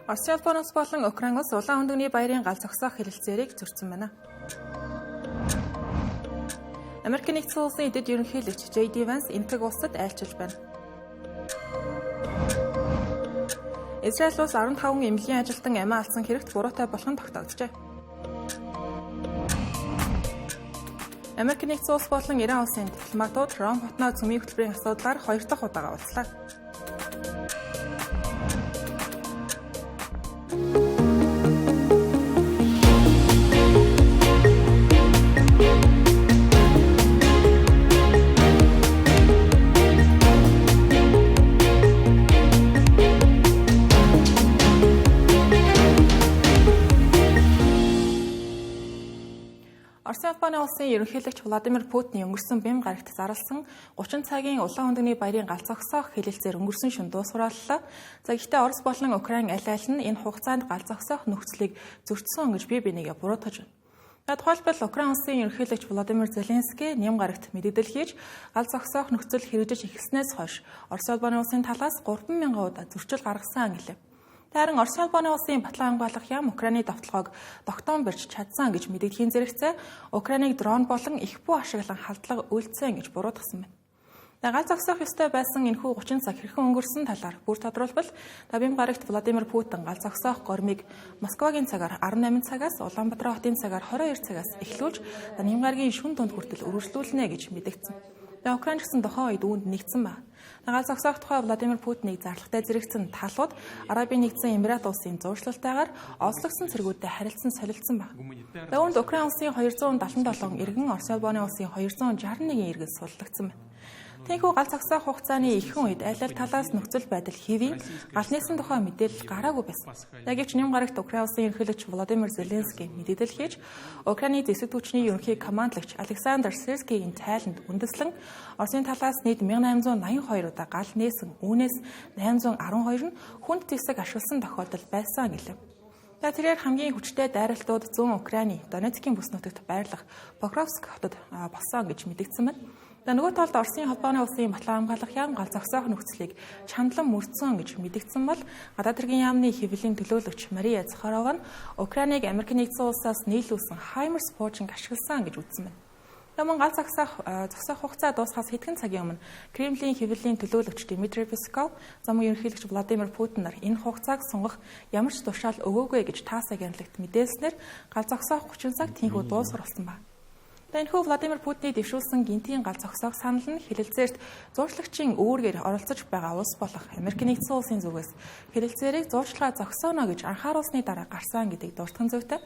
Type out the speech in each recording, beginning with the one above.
Оросын улбаноос болон Украин улс улаан хөндөгний баярын гал зогсоох хэлэлцээрийг зөрчсөн байна. Америкийн нэгдсэн улсын эдэд ерөнхийлөгч JD Vance энэтхэг улсад айлчилж байна. Израиль улс 15 эмнэлгийн ажилтан амиа алдсан хэрэгт буруутай болох нь тогтооджээ. Америкийн нэгдсэн улс болон Иран улсын дипломатууд Ром хотноо цөмийн хөтөлбөрийн асуудлаар 2 дахь удаага уулзлаа. Оросын улбаны улсын ерөнхийлөгч Владимир Путин өнгөрсөн бям гарагт зарласан 30 цагийн улаан хөндөгний баярын гал зогсоох хэлэлцээр өнгөрсөн шөнө дуусгарууллаа. За гэхдээ Орос болон Украин аль аль нь энэ хугацаанд гал зогсоох нөхцөлийг зөрчсөн гэж бие бинийгээ буруутгаж байна. Тухайлбал Украин улсын ерөнхийлөгч Владимир Зеленский нэм гарагт мэдээлэл хийж гал зогсоох нөхцөл хэрэгжиж эхэлснээс хойш Оросын улбаны улсын талаас 3,000 удаа зөрчил гаргасан гэлээ. Харин Оросын улбаны улсын батлан хамгаалах яам Украины довтлогоог тогтоон барьж чадсан гэж мэдэгдэхийн зэрэгцээ Украиныг дрон болон их буу ашиглан халдлага үйлдсэн гэж буруутгасан байна. Гал зогсоох ёстой байсан энэхүү 30 цаг хэрхэн өнгөрсөн талаар бүр тодорхойлбол бям гарагт Владимир Путин гал зогсоох гормыг Москвагийн цагаар 18 цагаас Улаанбаатар хотын цагаар 22 цагаас эхлүүлж нэм гарагийн шөнө дунд хүртэл үргэлжлүүлнэ гэж мэдэгдсэн. Украин гэсэн тухайн үед үүнд нэгдсэн байна. Гал зогсоох тухай Владимир Путиныг зарлагтай зэрэгцэн талууд Арабын нэгдсэн Эмират улсын зуршлалтайгаар ослогсон цэргүүдтэй харилцан солилцсон байна. Үүнд Украин улсын 277 иргэн Оросын улбаны улсын 261 иргэн суллагдсан байна. Тиймээс гал зогсоох хугацааны ихэнх үед аль аль талаас нөхцөл байдал хэвийн гал нийсэн тухай мэдээлэл гараагүй байсан. Гэвч нэм гарагт Украин улсын ерөнхийлөгч Владимир Зеленский мэдээлэл хийж Украины зэвсэг түвшний ерөнхий командлагч Александр Сирскигийн тайланд үндэслэн Оросын талаас нийт 1882 удаа гал нээсэн, үүнээс 812 нь хүнд зэвсэг ашигласан тохиолдол байсан гэлээ. Тэрээр хамгийн хүчтэй дайралтууд зүүн Украины Донецкийн бүс нутагт байрлах Покровск хотод болсон гэж мэдэгдсэн байна. Нөгөө талд Оросын холбооны улсын батлан хамгаалах яам гал зогсоох нөхцөлийг чандлан мөрдсөн гэж мэдэгдсэн бол гадаад хэргийн яамны хэвлэлийн төлөөлөгч Мария Захарова нь Украиныг Америкийн нэгдсэн улсаас нийлүүлсэн Хаймерс пуужинг ашигласан гэж үзсэн байна. Мөн гал зогсоох хугацаа дуусахаас хэдхэн цагийн өмнө Кремлийн хэвлэлийн төлөөлөгч Дмитрий Песков замун ерөнхийлөгч Владимир Путинаар энэ хугацааг сунгах ямар ч тушаал өгөөгүй гэж таасаа гянлагт мэдээлснээр гал зогсоох 30 цаг тийхүү дуусгарлсан байна. Энэхүү Владимир Путины дэвшүүлсэн гинтийн гал зогсоох санал нь хэлэлцээрт зуурчлагчийн үүргээр оролцож байгаа улс болох Америкийн нэгдсэн улсын зүгээс хэлэлцээрийг зуурчлагаа зогсооно гэж анхааруулсны дараа гарсан гэдгийг дурдсан зүйтэй.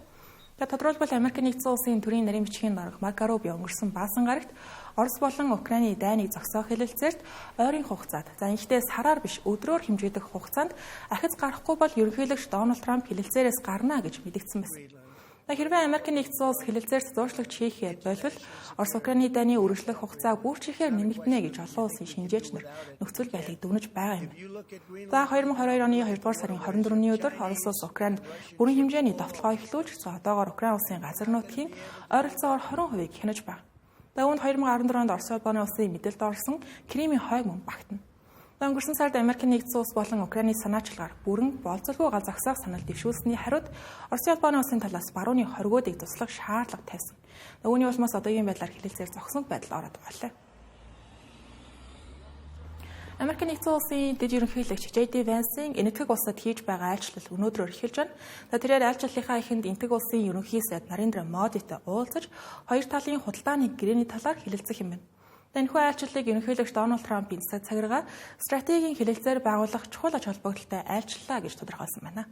Тодорхойлбол Америкийн нэгдсэн улсын төрийн нарийн бичгийн дарга Марко Рубио өнгөрсөн баасан гарагт Орос болон Украины дайныг зогсоох хэлэлцээрт ойрын хугацаанд ихтэй сараар биш өдрөөр хэмжигдэх хугацаанд ахиц гарахгүй бол ерөнхийлөгч Дональд Трамп хэлэлцээрээс гарна гэж мэдэгдсэн байсан. Хэрвээ Америкийн нэгдсэн улс хэлэлцээрт зуурчлагч хийхээр болвол Орос Украины дайны үргэлжлэх хугацаа бүрчихээр нэмэгдэнэ гэж олон улсын шинжээч нар нөхцөл байдлыг дүгнэж байгаа юм. 2022 оны 2 дугаар сарын 24-ний өдөр Орос улс Украинд бүрэн хэмжээний довтлогоо эхлүүлж одоогоор Украин улсын газар нутгийн ойролцоогоор 20% хянаж байна. Үүнд 2014 онд Орос улбаны улсын мэдээлэлд орсон Кремийн хойг мөн багтана. Өнгөрсөн сард Америкийн нэгдсэн улс болон Украины санаачлагаар бүрэн болцолгүй гал зогсоох санал дэвшүүлсэний хариуд Оросын улбаны улсын талаас барууны хоригуудыг туслах шаардлага тавьсан. Үүний улмаас одоогийн байдлаар хэлэлцээр зогсонд байдал ороод байлаа. Америкийн нэгдсэн улсын дэд ерөнхийлөгч JD Vance-ийн энэтхэг улсад хийж байгаа айлчлал өнөөдрөөр эхэлж байна. Тэрээр айлчлалынхаа эхэнд энэтхэг улсын ерөнхий сайд Нарендра Модитой уулзаж хоёр талын худалдааны гэрээний талаар хэлэлцэх юм байна. Энэхүү айлчлалыг ерөнхийлөгч Дональд Трампын засаг цагиргаа стратегийн хэлэлцээр байгуулах чухал ач холбогдолтой айлчлалаа гэж тодорхойлсон байна.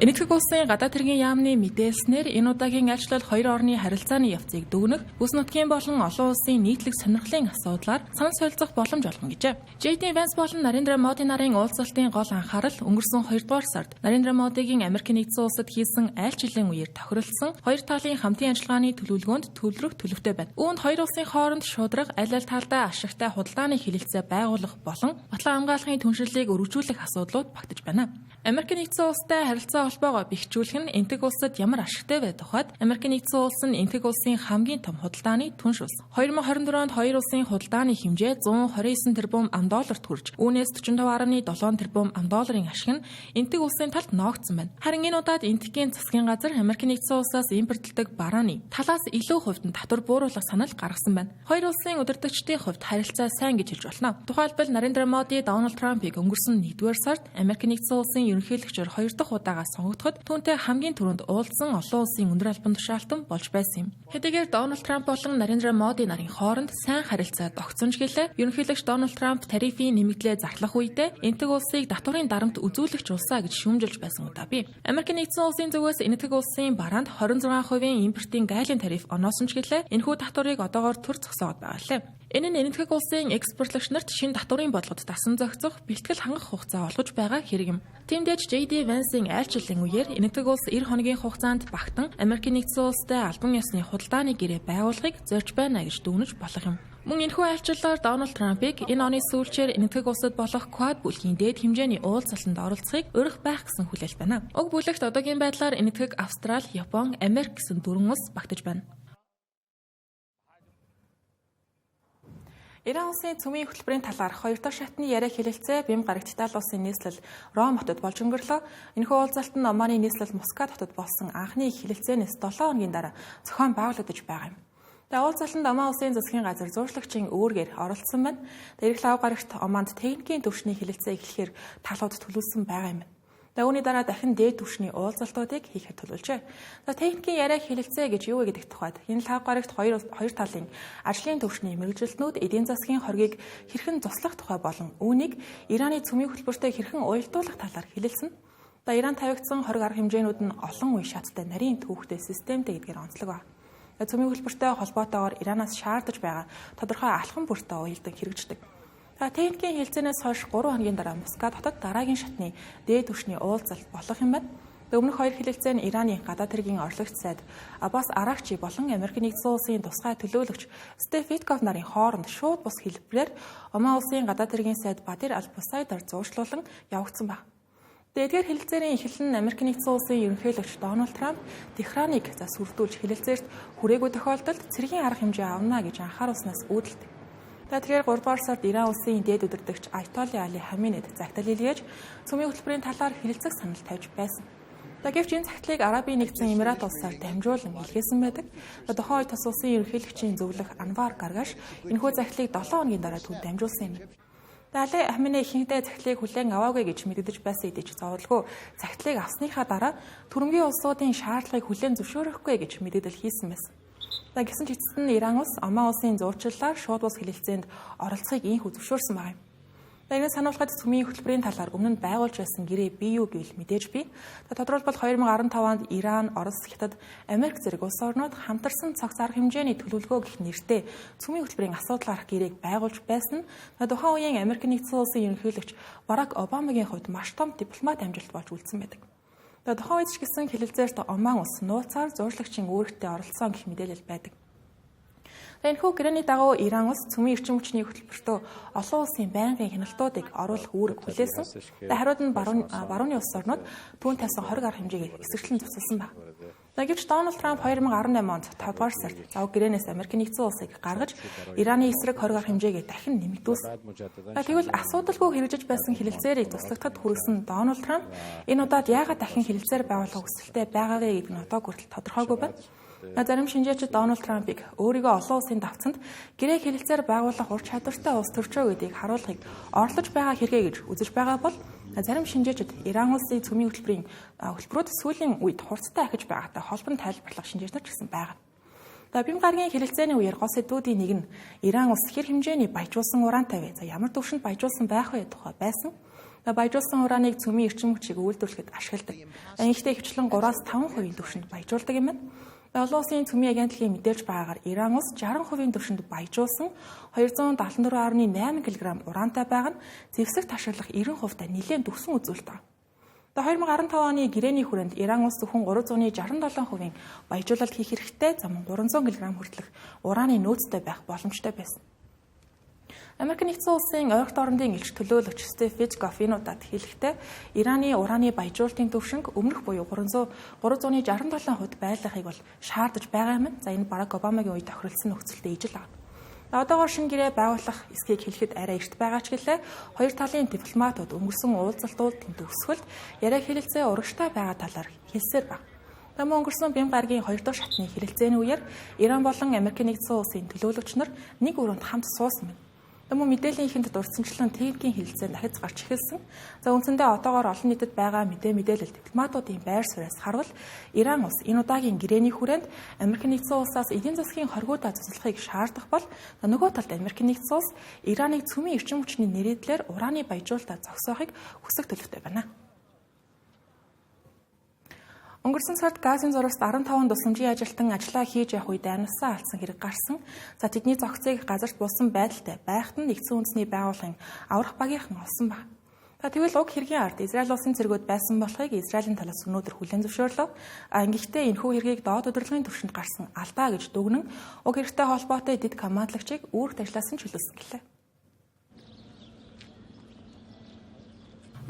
Энэтхэг улсын гадаад хэргийн яамны мэдээлснээр энэ удаагийн айлчлал хоёр орны харилцааны явцыг дүгнэх, бүс нутгийн болон олон улсын нийтлэг сонирхлын асуудлаар санал солилцох боломж олгоно гэжээ. JD Vance болон Нарендра Моди нарын уулзалтын гол анхаарал өнгөрсөн 2 дугаар сард Нарендра Модигийн Америкийн нэгдсэн улсад хийсэн айлчлалын үеэр тохиролцсон хоёр талын хамтын ажиллагааны төлөвлөгөөнд төвлөрөх төлөвтэй байна. Үүнд хоёр улсын хооронд шударга аль аль талдаа ашигтай худалдааны хэлэлцээ байгуулах болон батлан хамгаалахын түншлэлийг өргөжүүлэх асуудлууд багтаж байна. Америкийн нэгдсэн улстай харилцаа холбоогоо бэхжүүлэх нь энтэг улсад ямар ашигтай байдаг тухайд Америкийн нэгдсэн улс нь энтэг улсын хамгийн том худалдааны түнш улс. 2024 онд хоёр улсын худалдааны хэмжээ 129 тэрбум $д хүрч, үүнээс 45.7 тэрбум $ын ашиг нь энтэг улсын талд ноогдсон байна. Харин энэ удаад энтгийн засгийн газар Америкийн нэгдсэн улсаас импортлдог барааны талаас илүү хувьд нь татвар бууруулах санал гаргасан байна. Хоёр улсын удирдагчдын хувьд харилцаа сайн гэж хэлж болно. Тухайлбал Нарендра Моди Дональд Трампыг өнгөрсөн 1-р сард Америкийн нэгдсэн улсын ерөнхийлөгчөөр 2 дахь удаага сонгогдоход түүнтэй хамгийн түрүүнд уулзсан олон улсын өндөр албан тушаалтан болж байсан юм. Хэдийгээр Дональд Трамп болон Нарендра Моди нарын хооронд сайн харилцаа тогтсон ч гэлээ ерөнхийлөгч Дональд Трамп тарифын нэмэгдлээ зарлах үедээ энтэг улсыг татварын дарамт үзүүлэгч улсаа гэж шүүмжилж байсан удаа бий. Америкийн нэгдсэн улсын зүгээс энтэг улсын бараанд 26% импортын гайлын тариф оноосон ч гэлээ энэхүү татварыг одоогоор төр зогсоогод байгаа лээ. Энэ нь энэтхэг улсын экспортлогч нарт шинэ татварын бодлогод дасан зохицох бэлтгэл хангах хугацаа олгож байгаа хэрэг юм. Тиймдээж JD Vance-ийн айлчлалын үеэр энэтхэг улс 90 хоногийн хугацаанд багтан Америкийн нэгдсэн улстай албан ёсны худалдааны гэрээ байгуулахыг зорж байна гэж дүгнэж болох юм. Мөн энэхүү айлчлалаар Дональд Трампыг энэ оны сүүлчээр энэтхэг улсад болох Quad бүлгийн дээд хэмжээний уулзалтанд оролцохыг урих байх гэсэн хүлээл байна. Уг бүлэгт одоогийн байдлаар энэтхэг Австрали, Япон, Америк гэсэн 4 улс багтаж байна. Иран улсын цөмийн хөтөлбөрийн талаар 2 дахь шатны яриа хэлэлцээ Бям гарагт Итали улсын нийслэл Ром хотод болж өнгөрлөө. Энэхүү уулзалт нь Оманы нийслэл Мускат хотод болсон анхны хэлэлцээнээс 7 хоногийн дараа зохион байгуулагдаж байгаа юм. Уулзалтанд Оман улсын засгийн газар зуршлагчийн үүргээр оролцсон байна. Ирэх лав гарагт Оманд техникийн түвшний хэлэлцээ эхлэхээр талууд төлөвлөсөн байгаа юм. Үүний дараа дахин дээд түвшний уулзалтуудыг хийхэд төлөвлөжээ. Техникийн яриа хэлэлцээ гэж юу вэ гэдэг тухайд энэ лав гарагт хоёр талын ажлын түвшний мэргэжилтнүүд эдийн засгийн хоргийг хэрхэн туслах тухай болон үүнийг Ираны цөмийн хөтөлбөртэй хэрхэн уялдуулах талаар хэлэлцэн. Иран тавигдсан хориг арга хэмжээнүүд нь олон үе шаттай нарийн түүхтэй системтэй гэдгээр онцлог ба. Цөмийн хөтөлбөртэй холбоотойгоор Иранаас шаардаж байгаа тодорхой алхам бүртээ уялдан хэрэгждэг. Техникийн хэлэлцээнээс хойш 3 хоногийн дараа Мускат хотод дараагийн шатны дээд түвшний уулзалт болох юм байна. Өмнөх хоёр хэлэлцээ нь Ираны гадаад хэргийн орлогч сайд Аббас Аракчи болон Америкийн нэгдсэн улсын тусгай төлөөлөгч Стеф Витков нарын хооронд шууд бус хэлбэрээр Оман улсын гадаад хэргийн сайд Бадир Аль-Бусайдаар зуршлуулан явагдсан байна. Эдгээр хэлэлцээрийн эхлэл нь Америкийн нэгдсэн улсын ерөнхийлөгч Дональд Трамп Техраныг сүрдүүлж хэлэлцээрт хүрээгүй тохиолдолд цэргийн арга хэмжээ авна гэж анхааруулснаас үүдэлдэг. Тэгэхээр 3 дугаар сард Иран улсын дээд удирдагч Айтолла Али Хаминед загтал илгээж цөмийн хөтөлбөрийн талаар хэлэлцэх санал тавьж байсан. Гэвч энэ загтлыг Арабын нэгдсэн Эмират улсаар дамжуулан илгээсэн байдаг. Тухайн үед тус улсын ерөнхийлөгчийн зөвлөх Анвар Гаргаш энэхүү загтлыг 7 хоногийн дараа түн дамжуулсан юм. Али Хаминед ихэнхдээ загтлыг хүлээн аваагүй гэж мэдэгдэж байсан хэдий ч зовлгүй загтлыг авсныхаа дараа түрэмгийн улсуудын шаардлагыг хүлээн зөвшөөрөхгүй гэж мэдэгдэл хийсэн байсан. Гэсэн ч эцэст нь Иран улс Оман улсын зурчлалаар шууд бус хэлэлцээнд оролцохыг инхүү зөвшөөрсөн байна. Энэс сануулгад цөмийн хөтөлбөрийн талаар өмнө нь байгуулж байсан гэрээ бий юу гэвэл мэдээж бий. Тодорхойлбол 2015 онд Иран, Орос, Хятад, Америк зэрэг улс орнууд хамтарсан цогц арга хэмжээний төлөвлөгөө гэх нэртэй цөмийн хөтөлбөрийн асуудал арах гэрээг байгуулж байсан нь тухайн үеийн Америкийн нэгдсэн улсын ерөнхийлөгч Барак Обамагийн хувьд маш том дипломат амжилт болж үлдсэн байдаг. Тухайн үед ч гэсэн хэлэлцээрт Оман улс нууцаар зуршлагчийн үүрэгтээ оролцсон гэх мэдээлэл байдаг. Энэхүү гэрээний дагуу Иран улс цөмийн эрчим хүчний хөтөлбөртөө олон улсын байнгын хяналтуудыг оруулах үүрэг хүлээсэн. Хариуд нь барууны улс орнууд түүн тавьсан хориг арга хэмжээг эсэрчлэн зогсоолсон байна. Гэвч Дональд Трамп 2018 онд 5 дугаар сард гэрээнээс Америкийн нэгдсэн улсыг гаргаж Ираны эсрэг хориг арга хэмжээгээ дахин нэмэгдүүлсэн. Тэгвэл асуудалгүй хэрэгжиж байсан хэлэлцээрийг туслахад хүргэсэн Дональд Трамп энэ удаад яагаад дахин хэлэлцээр байгуулах хүсэлтэй байгаа вэ гэдэг нь одоо хүртэл тодорхойгүй байна. Зарим шинжээчид Дональд Трампыг өөрийгөө олон улсын давцанд гэрээ хэлэлцээр байгуулах ур чадвартай улс төрчөө гэдгийг харуулахыг орлож байгаа хэрэгэ гэж үзэж байгаа бол зарим шинжээчид Иран улсын цөмийн хөтөлбөрүүд сүүлийн үед хурцтай ахиж байгаатай холбон тайлбарлах шинжээчнэр ч гэсэн байгаа. Бям гарагийн хэлэлцээний үеэр гол сэдвүүдийн нэг нь Иран улс хэр хэмжээний баяжуулсан ураантай вэ? Ямар түвшинд баяжуулсан байх вэ тухай байсан. Баяжуулсан урааныг цөмийн эрчим хүчийг үйлдвэрлэхэд ашигладаг. Ихтэй хвчлэн 3-5% түвшинд баяжуулдаг юм байна. Олон улсын цөмийн агентлагийн мэдээлж байгаагаар Иран улс 60% түвшинд баяжуулсан 274.8 кг ураантай байгаа нь зэвсэг ташаалах 90%-тай нэлээд өссөн үзүүлэлт байна. 2015 оны гэрээний хүрээнд Иран улс зөвхөн 367% баяжуулалт хийх хэрэгтэй, зам 300 кг хүртэлх урааны нөөцтэй байх боломжтой байсан. Америк нэгдсэн улсын ойролт орнын элч төлөөлөгч Стеф Виткоф энэ удаад хэлэхдээ Ираны ураны баяжуулалтын түвшинг өмнөх буюу 367% байлгахыг бол шаардаж байгаа юм. За энэ Барак Обамагийн үед тохиролцсон нөхцөлтэй ижил байна. Одоогоор шинэ гэрээ байгуулах эсхийг хэлэхэд арай эрт байгаа ч гэлээ хоёр талын дипломатууд өнгөрсөн уулзалтуудын төгсгөлд яриа хэлэлцээ урагштай байгаа талаар хэлсээр байна. Тамаа өнгөрсөн бям гарагийн 2 дахь шатны хэлэлцээний үеэр Иран болон Америк нэгдсэн улсын төлөөлөгч нар нэг өрөөнд хамт суусан байна. Тамаа мэдээллийн ихэнд дурдсанчлан техникийн хэлэлцээ дахиж гарч эхэлсэн. За үндсэндээ одоогоор олон нийтэд байгаа мэдээлэл дипломатуудын байр сууриас харвал Иран улс энэ удаагийн гэрээний хүрээнд Америк нэгдсэн улсаас эдийн засгийн хоригуудаа цуцлахыг шаардах бол нөгөө талд Америк нэгдсэн улс Ираныг цөмийн эрчим хүчний нэрийдлэр ураны баяжуулалтаа зогсоохыг хүсэх төлөвтэй байна. Өнгөрсөн сард газын зурваст 15 тусламжийн ажилтан ажиллаа хийж явах үед амьсаа алдсан хэрэг гарсан. За тэдний зохицыг газарт буусан байдалтай байхад нь нэгдсэн үндэсний байгууллагын аврах багийнхан олсон баг. Тэгвэл уг хэргийн ард Израиль улсын цэргүүд байсан болохыг Израилийн талаас өнөөдөр хүлээн зөвшөөрлөө. Ингэхдээ энэхүү хэргийг доод удирдлагын түвшинд гарсан алдаа гэж дүгнэн уг хэрэгтэй холбоотой дэд командлагчийг үүрэгт ажилласан чөлөөсөн гэлээ.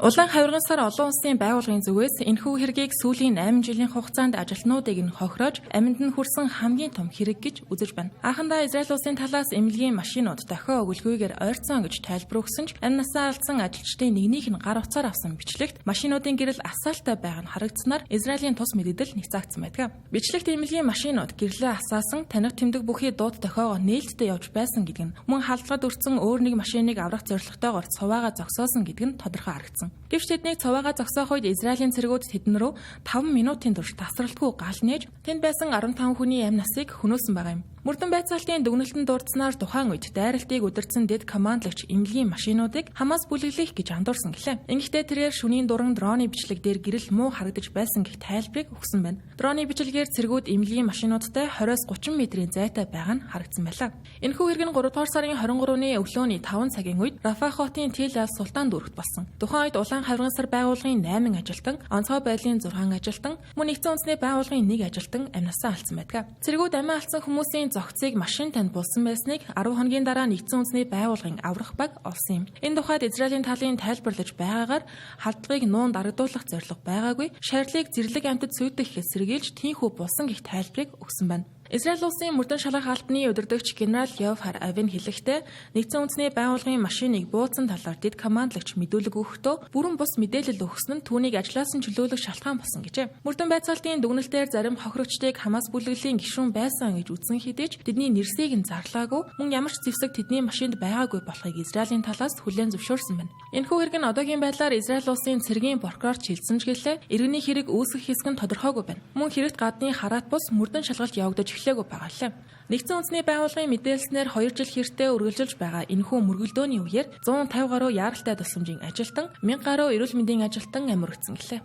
Улаан хавирган сар олон улсын байгууллагын зүгээс энэхүү хэргийг сүүлийн 8 жилийн хугацаанд ажилтнуудыг нь хохирож амьд нь хүрсэн хамгийн том хэрэг гэж үзэж байна. Анхандаа Израиль улсын талаас эмнэлгийн машинууд дохио өгөлгүйгээр ойрцсон гэж тайлбар өгсөн ч амь насаа алдсан ажилчдын нэгнийх нь гар утсаар авсан бичлэгт машинуудын гэрэл асаалттай байгаа нь харагдсанаар Израилийн тус мэдээлэл нэгцаагдсан байдаг. Бичлэгт эмнэлгийн машинууд гэрлээ асаасан таних тэмдэг бүхий дууд дохиогоо нээлттэй явж байсан гэдэг нь мөн халдлагад өртсөн өөр нэг машиныг аврах зорилготойгоор цуваагаа зогсоосон гэдэг нь тодорхой харагдсан. Гэвч тэднийг цуваагаа зогсоох үед Израилийн цэргүүд тэдэн рүү 5 минутын турш тасралтгүй гал нээж тэнд байсан 15 хүний амь насыг хөнөөсөн байгаа юм. Мөрдөн байцаалтын дүгнэлтэнд дурдсанаар тухайн үед дайралтыг удирдсан дэд командлагч эмнэлгийн машинуудыг Хамас бүлэглэх гэж андуурсан гэлээ. Ингэхдээ тэрээр шөнийн дуран дроны бичлэг дээр гэрэл муу харагдаж байсан гэх тайлбарыг өгсөн байна. Дроны бичлэгээр цэргүүд эмнэлгийн машинуудтай 20-30 метрийн зайтай байгаа нь харагдсан байлаа. Энэхүү хэрэг нь 3 дугаар сарын 23-ны өглөөний 5 цагийн үед Рафах хотын Тел Султан дүүрэгт болсон. Тухайн үед улаан хавирган сар байгууллагын 8 ажилтан, онцгой байдлын 6 ажилтан, мөн нэгдсэн үндэсний байгууллагын 1 ажилтан амь насаа алдсан байдаг. Цэргүүд амиа алдсан хүмүүсийн зохицыг машин танд булсан байсныг 10 хоногийн дараа нэгдсэн үндэсний байгууллагын аврах баг олсон юм. Энэ тухайд Израилийн талын тайлбарлаж байгаагаар халдлагыг нуун дарагдуулах зорилго байгаагүй, шаардлыг зэрлэг амьтад сүйдэх гэхэд сэргийлж тийхүү булсан гэх тайлбарыг өгсөн байна. Израиль улсын мөрдөн шалгах албаны удирдагч генерал Йовхар Авен хэлэхдээ нэгдсэн үндэсний байгууллагын машиныг бууцсан талаар дэд командлагч мэдүүлэг өгөхдөө бүрэн бус мэдээлэл өгсөн нь түүнийг ажилласан чөлөөлөх шалтгаан болсон гэжээ. Мөрдөн байцаалтын дүгнэлтээр зарим хохирогчдыг Хамас бүлэглэлийн гишүүн байсан гэж үзсэн хэдий ч тэдний нэрсийг нь зарлаагүй, мөн ямар ч зэвсэг тэдний машинд байгаагүй болохыг Израилийн талаас хүлээн зөвшөөрсөн байна. Энэхүү хэрэг нь одоогийн байдлаар Израиль улсын цэргийн прокурорч хэлсэн ч гэлээ иргэний хэрэг үүсэх хэсэг нь тодорхойгүй байна. Мөн хэрэгт гадны хараат бус мөрдөн шалгалт явагдаж эхлэегүй байгаа лээ. Нэгдсэн үндэсний байгууллагын мэдээлснээр 2 жил хэртээ үргэлжилж байгаа энэхүү мөргөлдөөний үеэр 150 гаруй яаралтай тусламжийн ажилтан, 1000 гаруй эрүүл мэндийн ажилтан амь өргөцсөн гэлээ.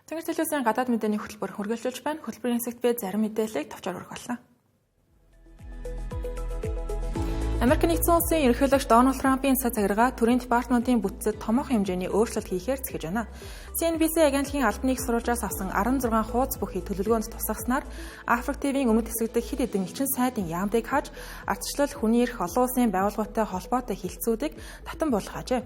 Тэнгэр телевизийн гадаад мэдээний хөтөлбөр хөргөлжүүлж байна. Хөтөлбөрийн хэсэгт би зарим мэдээллийг товчоор хүргүүлнэ. Америк нэгдсэн улсын ерөнхийлөгч Дональд Трампын цаг цагиргаа төрийн департаментын бүтцэд томоохон хэмжээний өөрчлөлт хийхээр зэхэж байна. CNBC агентлагийн албаны их сурвалжаас авсан 16 хуудас бүхий төлөвлөгөөнд тусгахснаар Африк ТV-ийн өмнөд хэсэгт хэд хэдэн элчин сайдын яамдыг хааж ардчлал, хүний эрх, олон улсын байгууллагатай холбоотой хэлтсүүдийг татан буулгахажээ.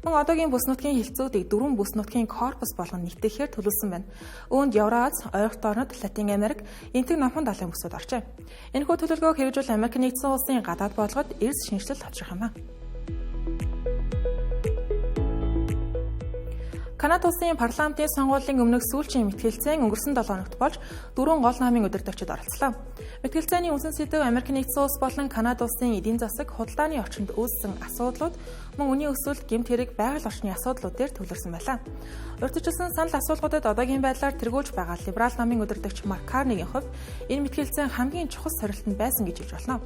Мөн одоогийн бүс нутгийн хэлтсүүдийг 4 бүс нутгийн корпус болгон нийтгэхээр төлөвлөсөн байна. Үүнд Евраз, Ойролт орнод, Латин Америк, Энтэг номхон далайн бүсүүд оржээ. Энэхүү төлөвлөгөөг хэрэгжүүл Америк нэгдсэн улсын гадаад бодлогод эрс шинжилэл авчрах юм а. Канада улсын парламентын сонгуулийн өмнөх сүүлчийн мэтгэлцээн өнгөрсөн 7 хоногт болж 4 гол намын удирдагчид оролцлоо. Мэтгэлцээний үндсэн сэдэв Америк нэгдсэн улс болон Канада улсын эдийн засаг, худалдааны орчинд үүссэн асуудлууд, мөн үнийн өсөлт, гэмт хэрэг, байгаль орчны асуудлууд дээр төвлөрсөн байлаа. Урьдчилсан санал асуулгуудад одоогийн байдлаар тэргүүлж байгаа либерал намын удирдагч Марк Карнигийн хувьд энэ мэтгэлцээн хамгийн чухал сорилтонд байсан гэж хэлж болно.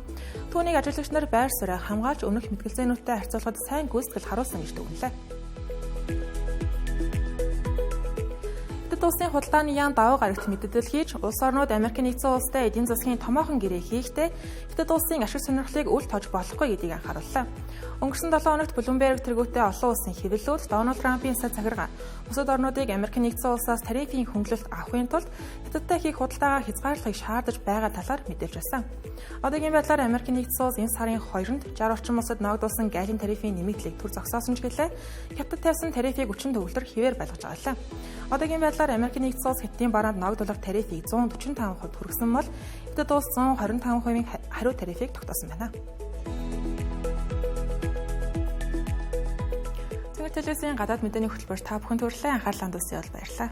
Түүнийг ажиллагч нар байр сууриа хамгаалж өмнөх мэтгэлцээнүүдтэй харьцуулахад сайн гүйцэтгэл харуулсан гэж дүгнэлээ. Улсын худалдааны яам даваа гарагт мэдээлэл хийж, улс орнууд Америк нэгдсэн улстай эдийн засгийн томоохон гэрээ хийхдээ Хятад улсын ашиг сонирхлыг үл тоож болохгүй гэдгийг анхаарууллаа. Өнгөрсөн 7 хоногт Bloomberg тэргүүтээ олон улсын хэвлэлүүд Дональд Трампын цаг цагиргаа Бусад орнуудыг Америкийн нэгдсэн улсаас тарифын хөнгөлөлт авахын тулд Хятадтай хийх худалдаагаар хязгаарлахыг шаардаж байгаа талаар мэдээлж байсан. Одоогийн байдлаар Америкийн нэгдсэн улс энэ сарын 2-нд 60 орчим улсад ногдуулсан гайлын тарифын нэмэгдлийг түр зогсоосон ч гэлээ Хятад тавьсан тарифыг өчигдөр төгөлдөр хэвээр байлгаж байгаа лээ. Одоогийн байдлаар Америкийн нэгдсэн улс Хятадын бараанд ногдуулах тарифыг 145% хүргэсэн бол Хятад улс 125% хариу тарифыг тогтоосон байна. Телевизийн гадаад мэдээний хөтөлбөрт та бүхэн түрлээ анхаарлаа хандуулсан бол баярлалаа.